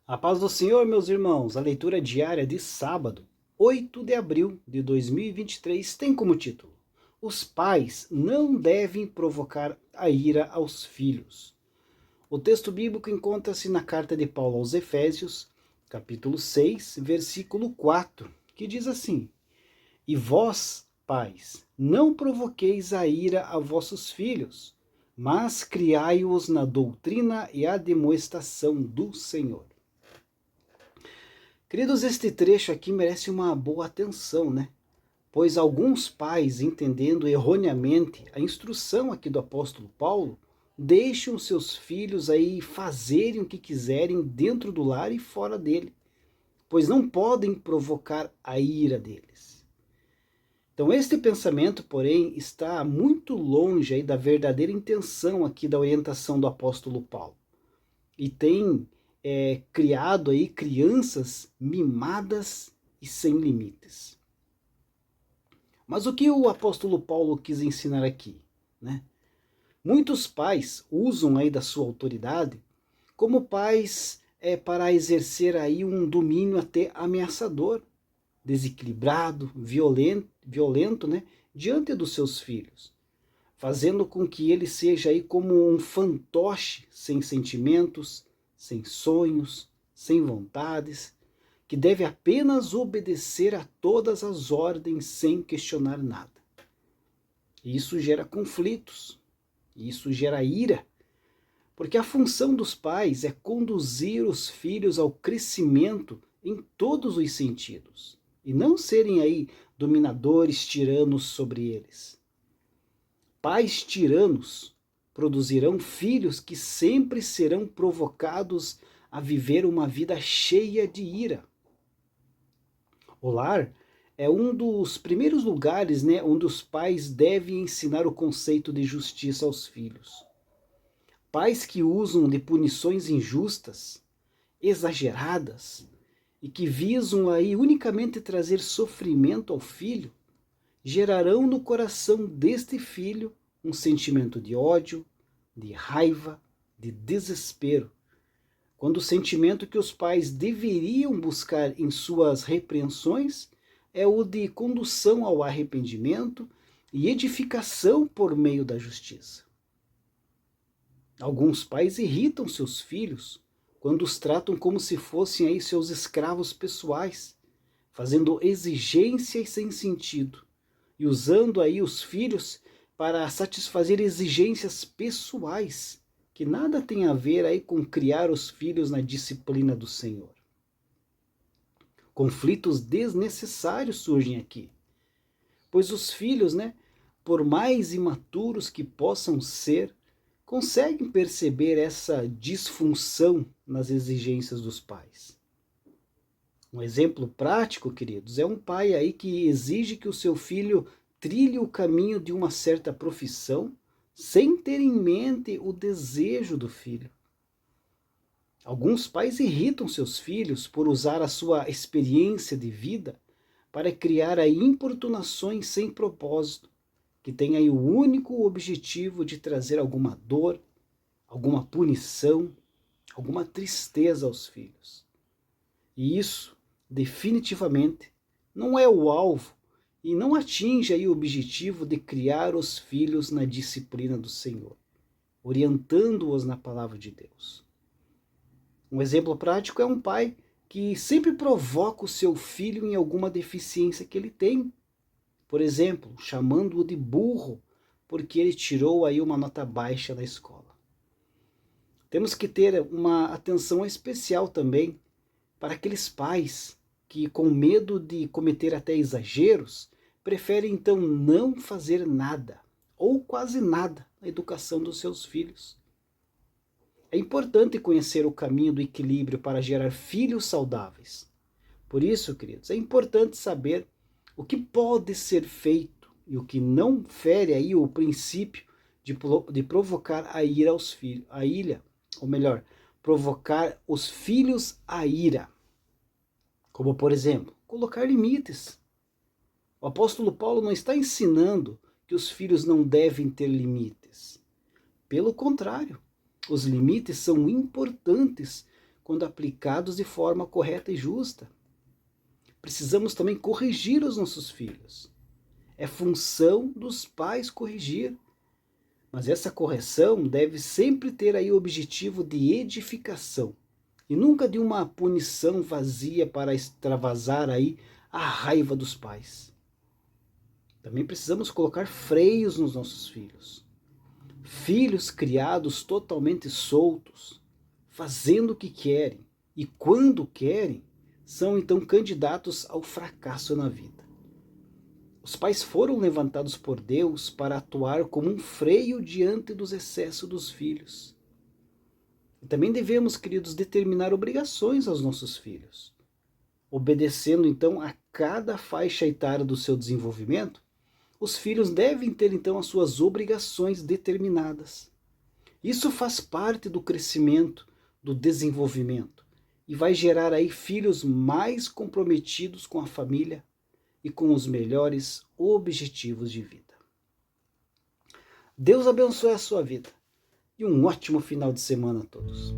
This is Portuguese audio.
A paz do Senhor, meus irmãos. A leitura diária de sábado, 8 de abril de 2023, tem como título: Os pais não devem provocar a ira aos filhos. O texto bíblico encontra-se na carta de Paulo aos Efésios, capítulo 6, versículo 4, que diz assim: E vós, pais, não provoqueis a ira a vossos filhos, mas criai-os na doutrina e admoestação do Senhor. Queridos, este trecho aqui merece uma boa atenção, né? Pois alguns pais, entendendo erroneamente a instrução aqui do apóstolo Paulo, deixam seus filhos aí fazerem o que quiserem dentro do lar e fora dele, pois não podem provocar a ira deles. Então este pensamento, porém, está muito longe aí da verdadeira intenção aqui da orientação do apóstolo Paulo. E tem criado aí crianças mimadas e sem limites. Mas o que o apóstolo Paulo quis ensinar aqui, né? Muitos pais usam aí da sua autoridade como pais para exercer aí um domínio até ameaçador, desequilibrado, violento, né, diante dos seus filhos, fazendo com que ele seja aí como um fantoche sem sentimentos, sem sonhos, sem vontades, que deve apenas obedecer a todas as ordens sem questionar nada. E isso gera conflitos, isso gera ira, porque a função dos pais é conduzir os filhos ao crescimento em todos os sentidos, e não serem aí dominadores tiranos sobre eles. Pais tiranos produzirão filhos que sempre serão provocados a viver uma vida cheia de ira. O lar é um dos primeiros lugares, né, onde os pais devem ensinar o conceito de justiça aos filhos. Pais que usam de punições injustas, exageradas, e que visam aí unicamente trazer sofrimento ao filho, gerarão no coração deste filho um sentimento de ódio, de raiva, de desespero, quando o sentimento que os pais deveriam buscar em suas repreensões é o de condução ao arrependimento e edificação por meio da justiça. Alguns pais irritam seus filhos quando os tratam como se fossem aí seus escravos pessoais, fazendo exigências sem sentido e usando aí os filhos para satisfazer exigências pessoais, que nada tem a ver aí com criar os filhos na disciplina do Senhor. Conflitos desnecessários surgem aqui, pois os filhos, né, por mais imaturos que possam ser, conseguem perceber essa disfunção nas exigências dos pais. Um exemplo prático, queridos, é um pai aí que exige que o seu filho trilhe o caminho de uma certa profissão sem ter em mente o desejo do filho. Alguns pais irritam seus filhos por usar a sua experiência de vida para criar aí importunações sem propósito, que têm aí o único objetivo de trazer alguma dor, alguma punição, alguma tristeza aos filhos. E isso, definitivamente, não é o alvo e não atinge aí o objetivo de criar os filhos na disciplina do Senhor, orientando-os na palavra de Deus. Um exemplo prático é um pai que sempre provoca o seu filho em alguma deficiência que ele tem. Por exemplo, chamando-o de burro porque ele tirou aí uma nota baixa na escola. Temos que ter uma atenção especial também para aqueles pais que, com medo de cometer até exageros, preferem então não fazer nada, ou quase nada, na educação dos seus filhos. É importante conhecer o caminho do equilíbrio para gerar filhos saudáveis. Por isso, queridos, é importante saber o que pode ser feito e o que não fere aí o princípio de provocar a ira aos filhos, ou melhor, provocar os filhos à ira. Como, por exemplo, colocar limites. O apóstolo Paulo não está ensinando que os filhos não devem ter limites. Pelo contrário, os limites são importantes quando aplicados de forma correta e justa. Precisamos também corrigir os nossos filhos. É função dos pais corrigir. Mas essa correção deve sempre ter aí o objetivo de edificação e nunca de uma punição vazia para extravasar aí a raiva dos pais. Também precisamos colocar freios nos nossos filhos. Filhos criados totalmente soltos, fazendo o que querem e quando querem, são então candidatos ao fracasso na vida. Os pais foram levantados por Deus para atuar como um freio diante dos excessos dos filhos. E também devemos, queridos, determinar obrigações aos nossos filhos. Obedecendo então a cada faixa etária do seu desenvolvimento, os filhos devem ter então as suas obrigações determinadas. Isso faz parte do crescimento, do desenvolvimento, e vai gerar aí filhos mais comprometidos com a família e com os melhores objetivos de vida. Deus abençoe a sua vida e um ótimo final de semana a todos.